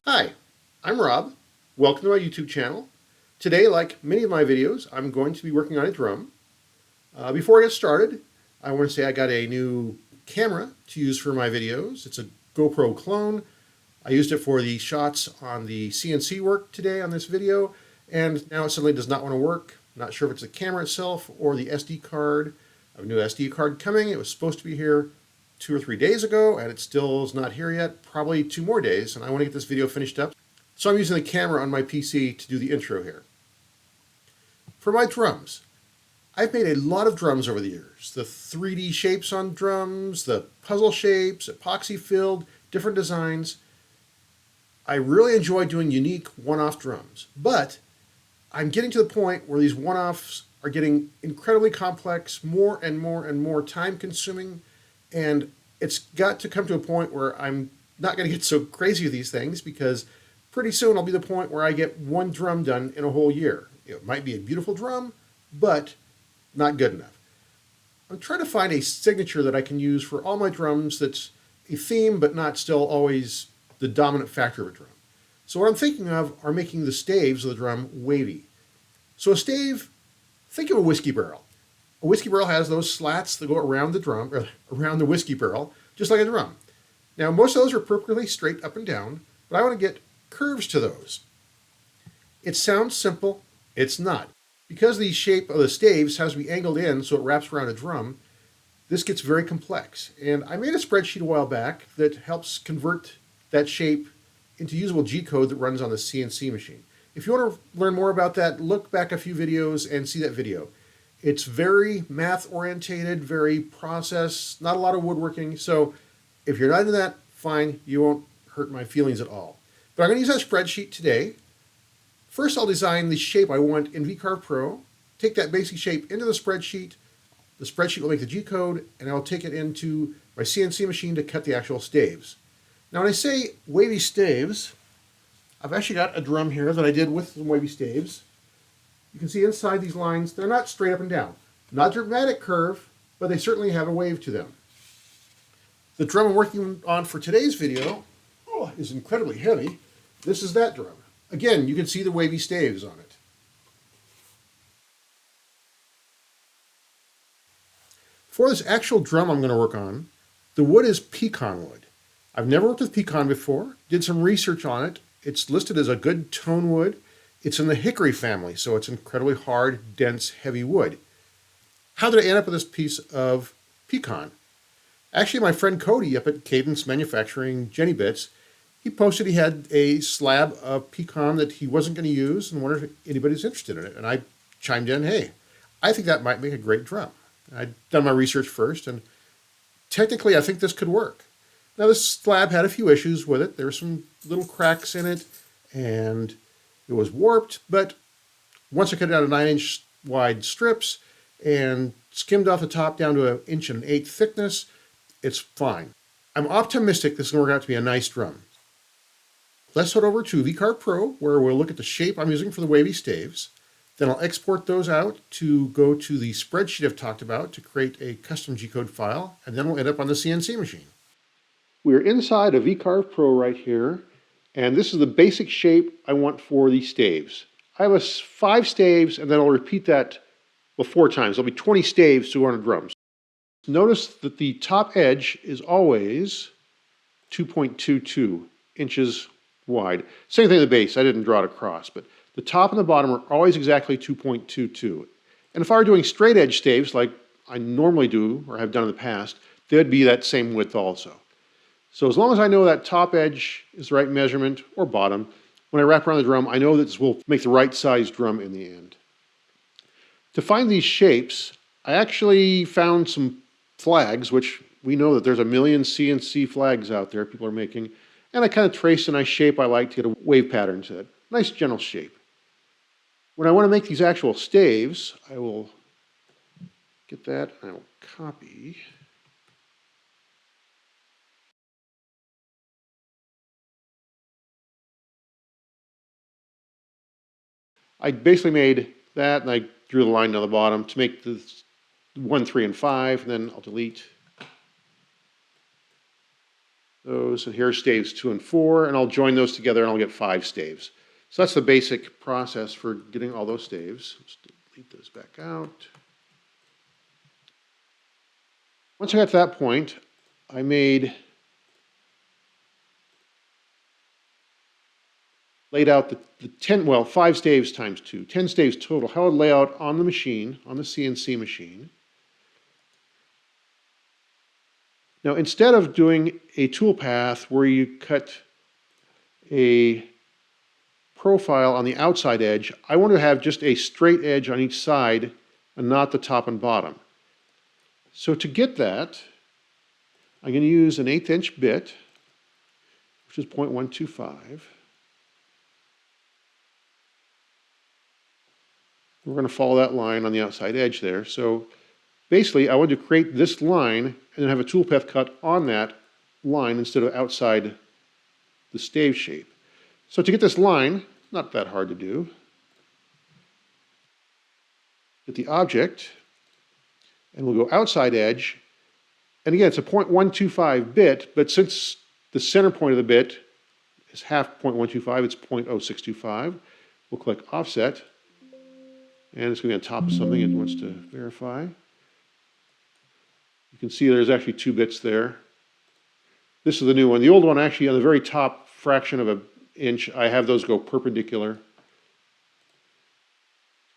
Hi, I'm Rob. Welcome to my YouTube channel. Today, like many of my videos, I'm going to be working on a drum. Before I get started, I want to say I got a new camera to use for my videos. It's a GoPro clone. I used it for the shots on the CNC work today on this video, and now it suddenly does not want to work. Not sure if it's the camera itself or the SD card. I have a new SD card coming. It was supposed to be here 2 or 3 days ago, and it still is not here yet. Probably 2 more days, and I want to get this video finished up. So I'm using the camera on my PC to do the intro here. For my drums, I've made a lot of drums over the years. The 3D shapes on drums, the puzzle shapes, epoxy filled, different designs. I really enjoy doing unique one-off drums, but I'm getting to the point where these one-offs are getting incredibly complex, more and more and more time consuming, and it's got to come to a point where I'm not going to get so crazy with these things because pretty soon I'll be the point where I get one drum done in a whole year. It might be a beautiful drum, but not good enough. I'm trying to find a signature that I can use for all my drums that's a theme, but not still always the dominant factor of a drum. So what I'm thinking of are making the staves of the drum wavy. So a stave, think of a whiskey barrel. A whiskey barrel has those slats that go around the drum, or around the whiskey barrel, just like a drum. Now most of those are perfectly straight up and down, but I want to get curves to those. It sounds simple, it's not. Because the shape of the staves has to be angled in so it wraps around a drum, this gets very complex. And I made a spreadsheet a while back that helps convert that shape into usable G-code that runs on the CNC machine. If you want to learn more about that, look back a few videos and see that video. It's very math orientated, very process, not a lot of woodworking. So if you're not into that, fine, you won't hurt my feelings at all. But I'm going to use that spreadsheet today. First, I'll design the shape I want in VCarve Pro, take that basic shape into the spreadsheet will make the G-code, and I'll take it into my CNC machine to cut the actual staves. Now when I say wavy staves, I've actually got a drum here that I did with some wavy staves. You can see inside these lines, they're not straight up and down. Not a dramatic curve, but they certainly have a wave to them. The drum I'm working on for today's video is incredibly heavy. This is that drum. Again, you can see the wavy staves on it. For this actual drum I'm going to work on, the wood is pecan wood. I've never worked with pecan before, did some research on it. It's listed as a good tone wood. It's in the hickory family, so it's incredibly hard, dense, heavy wood. How did I end up with this piece of pecan? Actually, my friend Cody up at Cadence Manufacturing Jenny Bits, he posted he had a slab of pecan that he wasn't going to use and wondered if anybody's interested in it. And I chimed in, hey, I think that might make a great drum. I'd done my research first, and technically I think this could work. Now this slab had a few issues with it. There were some little cracks in it, and it was warped, but once I cut it down to 9-inch wide strips and skimmed off the top down to 1 1/8 inch thickness, it's fine. I'm optimistic this is going to work out to be a nice drum. Let's head over to VCarve Pro, where we'll look at the shape I'm using for the wavy staves. Then I'll export those out to go to the spreadsheet I've talked about to create a custom G-code file, and then we'll end up on the CNC machine. We're inside of VCarve Pro right here, and this is the basic shape I want for the staves. I have 5 staves, and then I'll repeat that 4 times. There'll be 20 staves to go on a drum. Notice that the top edge is always 2.22 inches wide. Same thing at the base. I didn't draw it across, but the top and the bottom are always exactly 2.22. And if I were doing straight edge staves like I normally do or have done in the past, they'd be that same width also. So as long as I know that top edge is the right measurement, or bottom, when I wrap around the drum, I know that this will make the right size drum in the end. To find these shapes, I actually found some flags, which we know that there's a million CNC flags out there people are making, and I kind of traced a nice shape I like to get a wave pattern to it. Nice general shape. When I want to make these actual staves, I will get that, and I will copy. I basically made that, and I drew the line down the bottom to make the 1, 3, and 5, and then I'll delete. those, and here's staves 2 and 4, and I'll join those together and I'll get 5 staves. So that's the basic process for getting all those staves. Let's delete those back out. Once I got to that point, I laid out the 5 staves times 2, 10 staves total, how it would lay out on the machine, on the CNC machine. Now, instead of doing a toolpath where you cut a profile on the outside edge, I want to have just a straight edge on each side and not the top and bottom. So to get that, I'm going to use an 1/8 inch bit, which is 0.125. We're going to follow that line on the outside edge there. So basically, I want to create this line and then have a toolpath cut on that line instead of outside the stave shape. So to get this line, not that hard to do. Get the object, and we'll go outside edge. And again, it's a 0.125 bit, but since the center point of the bit is half 0.125, it's 0.0625. We'll click offset, and it's going to be on top of something it wants to verify. You can see there's actually 2 bits there. This is the new one. The old one, actually, on the very top fraction of an inch, I have those go perpendicular. You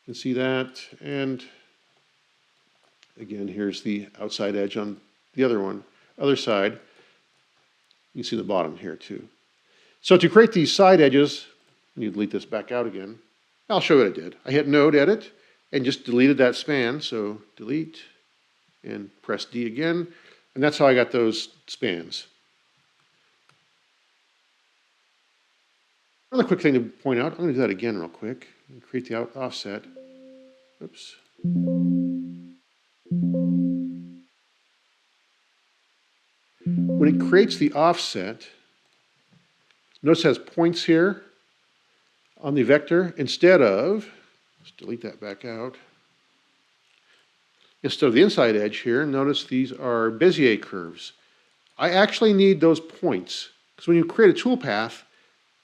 can see that, and again, here's the outside edge on the other one. Other side, you can see the bottom here too. So to create these side edges, you delete this back out again. I'll show you what I did. I hit Node Edit and just deleted that span. So delete and press D again, and that's how I got those spans. Another quick thing to point out, I'm going to do that again real quick and create the offset. Oops. When it creates the offset, notice it has points here on the vector instead of, let's delete that back out. Instead of the inside edge here, notice these are Bezier curves. I actually need those points because when you create a toolpath,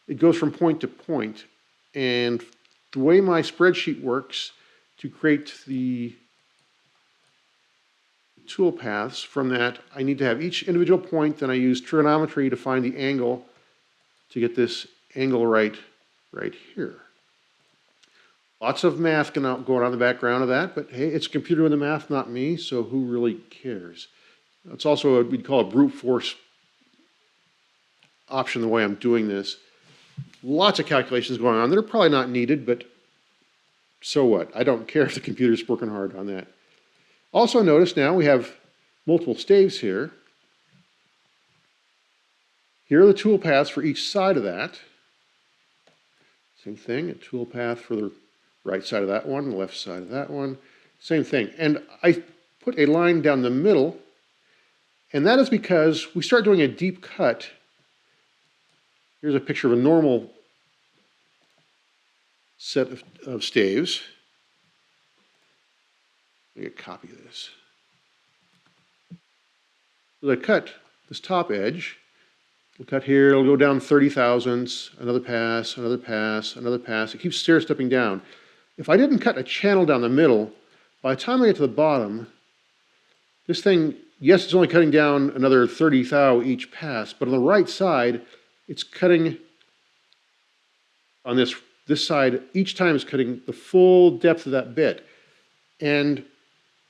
it goes from point to point. And the way my spreadsheet works to create the toolpaths from that, I need to have each individual point, then I use trigonometry to find the angle to get this angle right here. Lots of math going on in the background of that, but hey, it's a computer with the math, not me, so who really cares? It's also what we'd call a brute force option the way I'm doing this. Lots of calculations going on that are probably not needed, but so what? I don't care if the computer's working hard on that. Also notice now we have multiple staves here. Here are the toolpaths for each side of that. Same thing, a toolpath for the right side of that one, the left side of that one. Same thing. And I put a line down the middle, and that is because we start doing a deep cut. Here's a picture of a normal set of staves. Let me copy this. So I cut this top edge. We'll cut here, it'll go down 30 thousandths, another pass, another pass, another pass. It keeps stair-stepping down. If I didn't cut a channel down the middle, by the time I get to the bottom, this thing, yes, it's only cutting down another 30 thou each pass, but on the right side, it's cutting on this side, each time it's cutting the full depth of that bit. And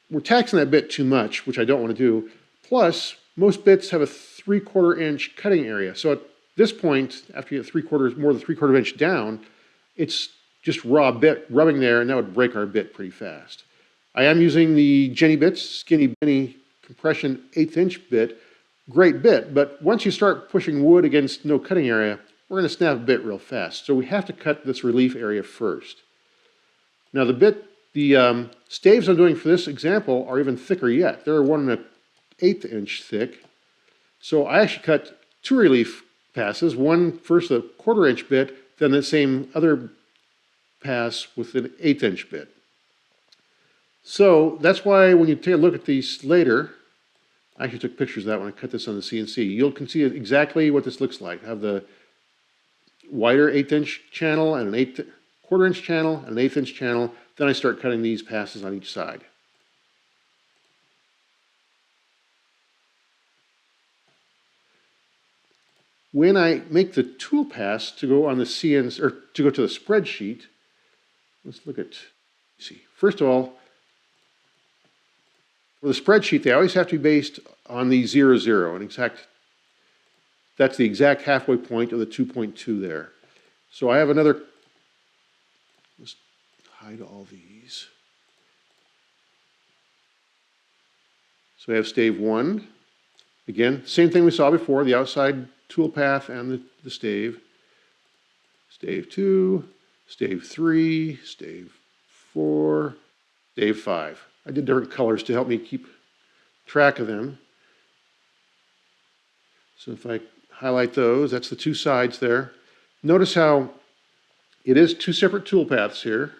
we're taxing that bit too much, which I don't want to do. Plus, most bits have a 3/4 inch cutting area. So at this point, after you get more than 3/4 inch down, it's just raw bit rubbing there, and that would break our bit pretty fast. I am using the Jenny Bits Skinny Benny compression 1/8 inch bit. Great bit, but once you start pushing wood against no cutting area, we're going to snap a bit real fast. So we have to cut this relief area first. Now the staves I'm doing for this example are even thicker yet. They're 1 1/8 inch thick. So I actually cut 2 relief passes, one first the 1/4 inch bit, then the same other pass with an 1/8 inch bit. So that's why when you take a look at these later, I actually took pictures of that when I cut this on the CNC. You can see exactly what this looks like. I have the wider 1/8 inch channel and an 1/4 inch channel and an 1/8 inch channel. Then I start cutting these passes on each side. When I make the tool pass to go on the CNC, or to go to the spreadsheet, let's look at, see. First of all, for the spreadsheet, they always have to be based on the 0, 0. That's the exact halfway point of the 2.2 there. So I have another, let's hide all these. So we have stave 1. Again, same thing we saw before, the outside toolpath and the stave. Stave 2, stave 3, stave 4, stave 5. I did different colors to help me keep track of them. So if I highlight those, that's the two sides there. Notice how it is two separate toolpaths here.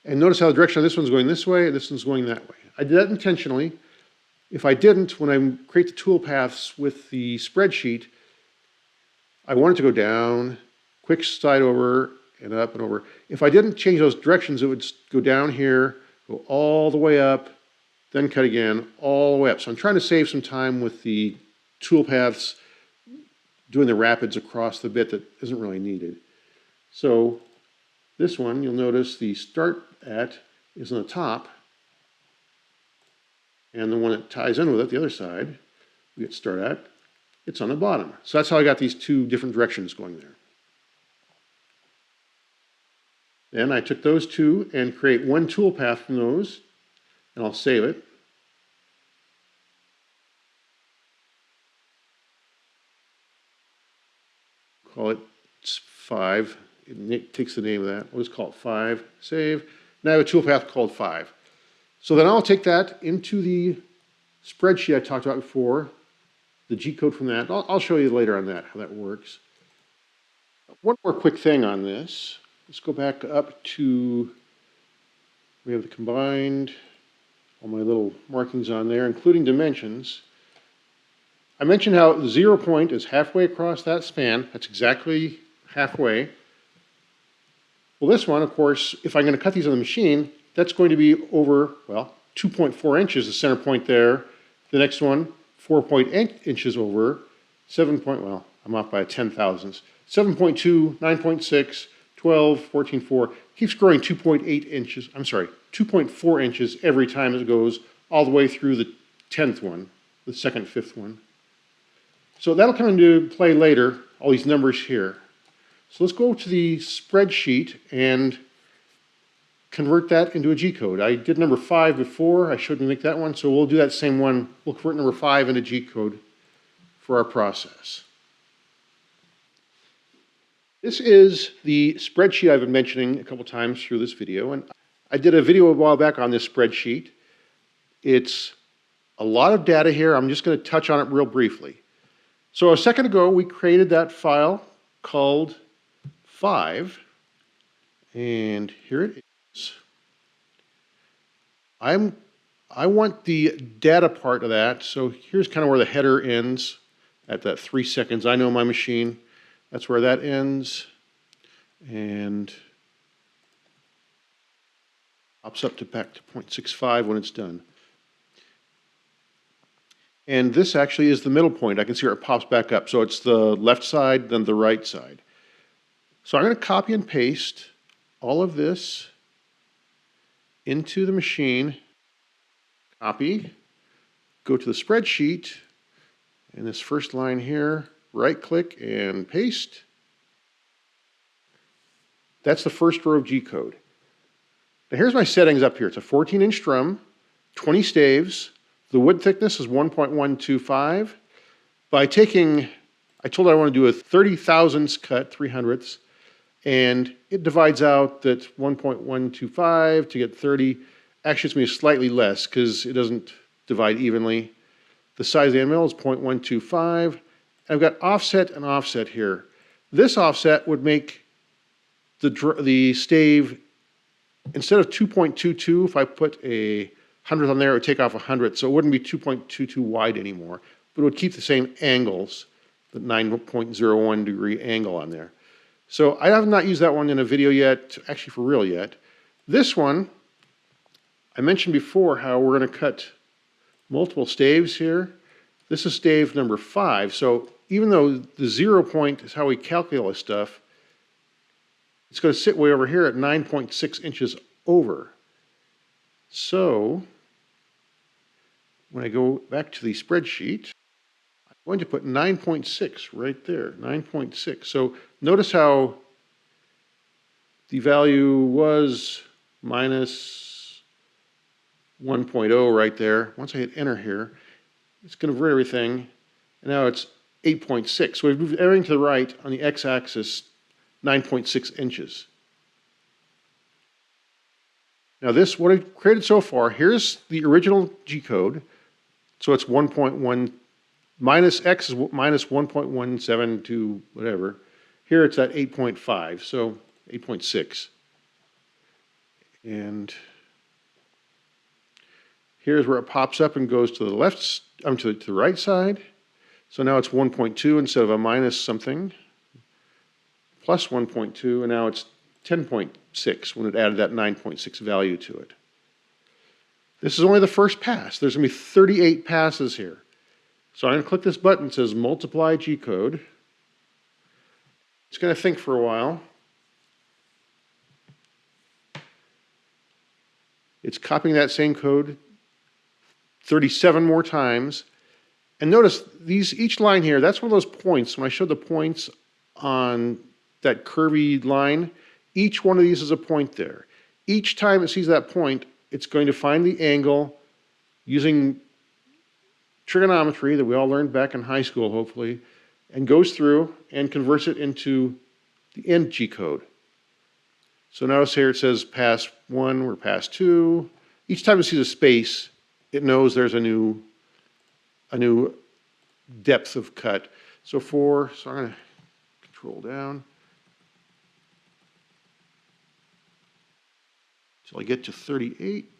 And notice how the direction of this one's going this way and this one's going that way. I did that intentionally. If I didn't, when I create the toolpaths with the spreadsheet, I want it to go down, quick slide over, and up and over. If I didn't change those directions, it would go down here, go all the way up, then cut again, all the way up. So I'm trying to save some time with the toolpaths, doing the rapids across the bit that isn't really needed. So this one, you'll notice the start at is on the top, and the one that ties in with it, the other side, we get start at, it's on the bottom. So that's how I got these two different directions going there. Then I took those two and create one toolpath from those, and I'll save it. Call it 5. It takes the name of that. We'll just call it 5. Save. Now I have a toolpath called 5. So then I'll take that into the spreadsheet I talked about before, the G code from that. I'll show you later on that, how that works. One more quick thing on this. Let's go back up to, we have the combined, all my little markings on there, including dimensions. I mentioned how the 0 point is halfway across that span. That's exactly halfway. Well, this one, of course, if I'm going to cut these on the machine, that's going to be over, well, 2.4 inches, the center point there. The next one, 4.8 inches over, 7 point, well, I'm off by a 10,000ths. 7.2, 9.6, 12, 14.4, keeps growing 2.8 inches, I'm sorry, 2.4 inches every time it goes all the way through the 10th one, the second, 5th one. So that'll come into play later, all these numbers here. So let's go to the spreadsheet and convert that into a G code. I did number 5 before, I showed you make that one, so we'll do that same one. We'll convert number 5 into G code for our process. This is the spreadsheet I've been mentioning a couple times through this video, and I did a video a while back on this spreadsheet. It's a lot of data here. I'm just going to touch on it real briefly. So a second ago, we created that file called 5, and here it is. I want the data part of that, so here's kind of where the header ends at that 3 seconds. I know my machine, that's where that ends, and pops up to back to 0.65 when it's done. And this actually is the middle point. I can see where it pops back up. So it's the left side, then the right side. So I'm going to copy and paste all of this into the machine. Copy, go to the spreadsheet, and this first line here, right click and paste. That's the first row of G code. Now here's my settings up here. It's a 14-inch drum, 20 staves. The wood thickness is 1.125. By taking, I told it I want to do a 30 thousandths cut, 300ths, and it divides out that 1.125 to get 30. Actually, it's going to be slightly less because it doesn't divide evenly. The size of the end mill is 0.125. I've got offset and offset here. This offset would make the stave, instead of 2.22, if I put a hundredth on there, it would take off a hundredth, so it wouldn't be 2.22 wide anymore, but it would keep the same angles, the 9.01 degree angle on there. So I have not used that one in a video yet, actually for real yet. This one, I mentioned before how we're going to cut multiple staves here. This is stave number 5, so even though the 0 point is how we calculate this stuff, it's going to sit way over here at 9.6 inches over. So when I go back to the spreadsheet, I'm going to put 9.6 right there, 9.6. So notice how the value was minus 1.0 right there. Once I hit enter here, it's going to convert everything, and now it's 8.6. So we've moved everything to the right on the x-axis 9.6 inches. Now this, what I've created so far, here's the original G-code. So it's 1.1, minus x is minus 1.172 whatever. Here it's at 8.5, so 8.6. And here's where it pops up and goes to the left, to the right side. So now it's 1.2 instead of a minus something, plus 1.2, and now it's 10.6 when it added that 9.6 value to it. This is only the first pass. There's going to be 38 passes here. So I'm going to click this button that says multiply G-code. It's going to think for a while. It's copying that same code 37 more times. And notice these, each line here, that's one of those points. When I showed the points on that curvy line, each one of these is a point there. Each time it sees that point, it's going to find the angle using trigonometry that we all learned back in high school, hopefully, and goes through and converts it into the end G-code. So notice here it says pass 1, we're pass 2. Each time it sees a space, it knows there's a new depth of cut. So 4, so I'm going to control down till I get to 38.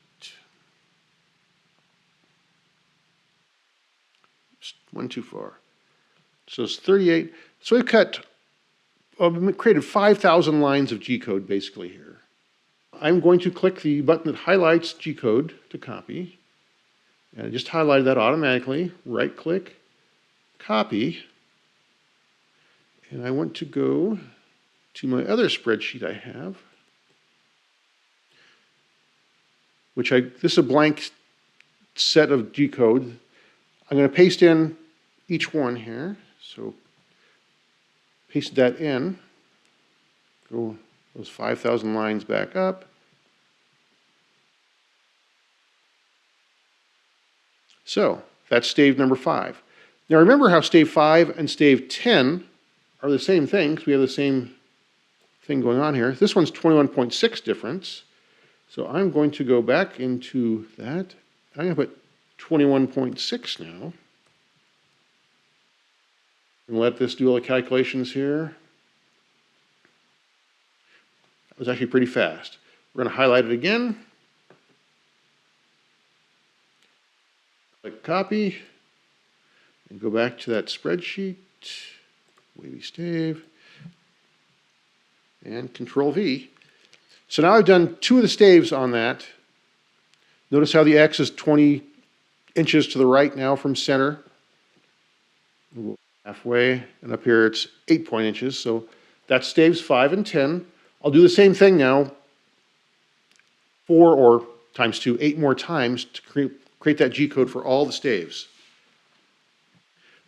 Went too far. So it's 38. So we've created 5,000 lines of G-code basically here. I'm going to click the button that highlights G-code to copy. And I just highlighted that automatically. Right click, copy. And I want to go to my other spreadsheet I have, this is a blank set of G-code. I'm going to paste in each one here. So paste that in. Go those 5,000 lines back up. So that's stave number 5. Now remember how stave 5 and stave 10 are the same thing, because we have the same thing going on here. This one's 21.6 difference. So I'm going to go back into that. I'm going to put 21.6 now. And let this do all the calculations here. That was actually pretty fast. We're going to highlight it again. Click copy. And go back to that spreadsheet. Wavy stave. And Control V. So now I've done 2 of the staves on that. Notice how the X is 20 inches to the right now from center. Halfway, and up here it's 8 inches. So that's staves 5 and 10. I'll do the same thing now, 4 or times 2, 8 more times to create that G-code for all the staves.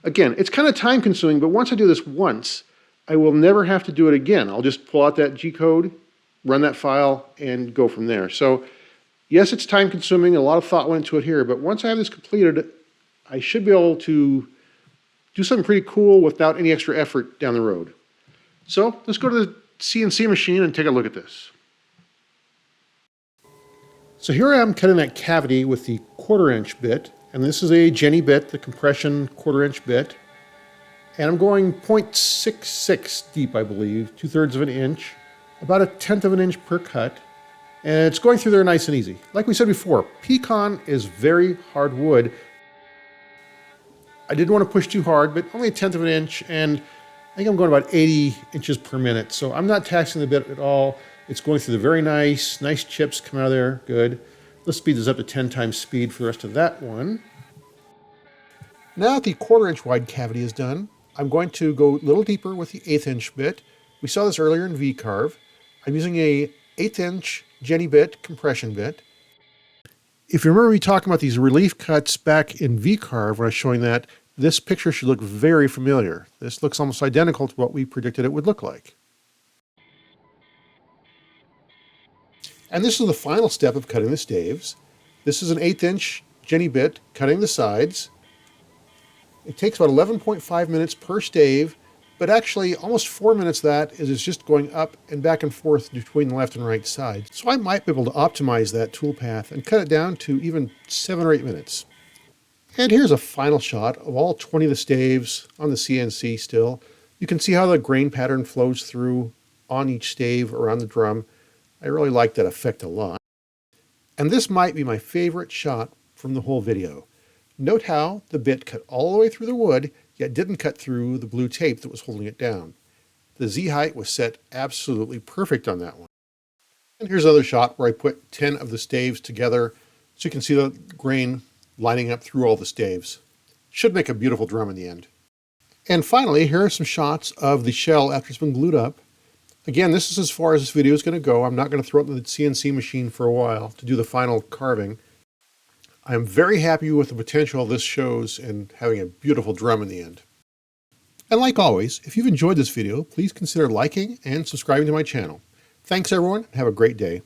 Again, it's kind of time consuming, but once I do this once, I will never have to do it again. I'll just pull out that G-code, run that file, and go from there. So yes, it's time consuming, a lot of thought went into it here, but once I have this completed, I should be able to do something pretty cool without any extra effort down the road. So let's go to the CNC machine and take a look at this. So here I am cutting that cavity with the 1/4" bit, and this is a Jenny bit, the compression 1/4" bit. And I'm going 0.66 deep, I believe, 2/3 of an inch, about 1/10 of an inch per cut. And it's going through there nice and easy. Like we said before, Pecan is very hard wood. I didn't want to push too hard, but only 1/10 of an inch, and I think I'm going about 80 inches per minute. So I'm not taxing the bit at all. It's going through the very nice chips come out of there, good. Let's speed this up to 10 times speed for the rest of that one. Now that the 1/4 inch wide cavity is done, I'm going to go a little deeper with the 1/8 inch bit. We saw this earlier in VCarve. I'm using a 1/8 inch Jenny bit, compression bit. If you remember me talking about these relief cuts back in VCarve when I was showing that, this picture should look very familiar. This looks almost identical to what we predicted it would look like. And this is the final step of cutting the staves. This is an 1/8 inch Jenny bit cutting the sides. It takes about 11.5 minutes per stave, but actually almost 4 minutes of that is just going up and back and forth between the left and right sides. So I might be able to optimize that toolpath and cut it down to even 7 or 8 minutes. And here's a final shot of all 20 of the staves on the CNC still. You can see how the grain pattern flows through on each stave around the drum. I really like that effect a lot. And this might be my favorite shot from the whole video. Note how the bit cut all the way through the wood, yet didn't cut through the blue tape that was holding it down. The Z height was set absolutely perfect on that one. And here's another shot where I put 10 of the staves together so you can see the grain lining up through all the staves. Should make a beautiful drum in the end. And finally, here are some shots of the shell after it's been glued up. Again, this is as far as this video is going to go. I'm not going to throw it in the CNC machine for a while to do the final carving. I'm very happy with the potential this shows in having a beautiful drum in the end. And like always, if you've enjoyed this video, please consider liking and subscribing to my channel. Thanks everyone, and have a great day.